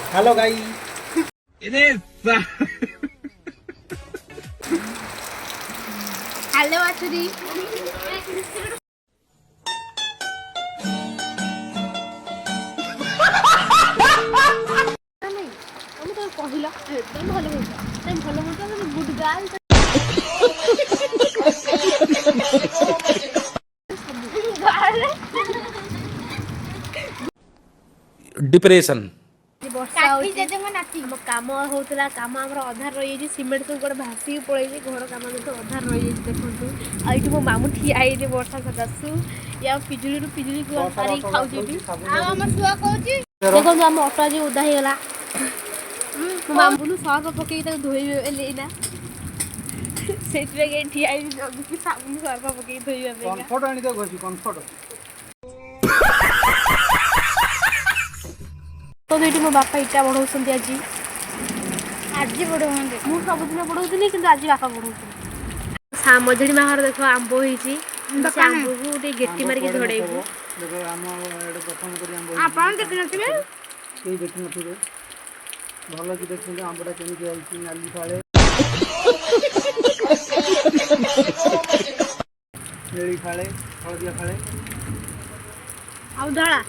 hello guys hello आचुरी କହିଲ एकदम ଭଲ ହେଇଛି ତମେ ଭଲ ମତ ମାନେ ଗୁଡ ଗାର୍ଲ डिप्रेशन ବର୍ଷା ହଉଛି ଆମ କାମ ହଉଥିଲା କାମ ଆମର ଅଧାର ରହିଯାଇଛି ସିମେଣ୍ଟ ସବୁ ଗୋଟେ ଭାସିକି ପଳେଇଛି ଘର କାମ କିନ୍ତୁ ଅଧାର ରହିଯାଇଛି ଦେଖନ୍ତୁ ଆଉ ଏଇଠି ମୋ ମାମୁଁ ଠିଆ ହେଇଛି ବର୍ଷା ସକାଶୁ ୟା ପିଜୁଳିରୁ ପିଜୁଳି ସାରିକି ଖାଉଛି ଏଠି ଆଉ ଆମ ଶୁଆ କହୁଛି ଦେଖନ୍ତୁ ଆମ ଅଟୋ ଆଜି ଓଦା ହେଇଗଲା ମୋ ମାମୁଁ ସର୍ଫ ପକେଇକି ତାକୁ ଧୋଇବେ ଏଇନା ସେଇଥିପାଇଁ ଠିଆ ହେଇଛି ଜଗିକି ସାବୁନ ସର୍ଫ ପକେଇକି ଧୋଇବା ପାଇଁ କମ୍ଫର୍ଟ ଆଣି ଦେ ଘଷି କମ୍ଫର୍ଟ ତ ଏଇଠି ମୋ ବାପା ଇଟା ବଢଉଛନ୍ତି ଆଜି ବଢଉଛନ୍ତି ମୁଁ ସବୁଦିନ ବଢଉଥିଲି କିନ୍ତୁ ଆଜି ବାପା ବଢଉଛନ୍ତି ମଝିରେ ମାଘର ଦେଖ ଆମ୍ବ ହେଇଛି ସେ ଆମ୍ବକୁ ଟିକେ ଗେଟି ମାରିକି ଝଡେଇବୁ ଆପଣ ଦେଖିନଥିବେ କେହି ଦେଖିନଥିବେ ଭଲ କି ଦେଖନ୍ତୁ ଆମ୍ବଟା କେମିତି ହେଇଛି ନାଲି ଫାଳେ ନେଳି ଫାଳେ ହଳଦିଆ ଫାଳେ ଆଉ ଧଳା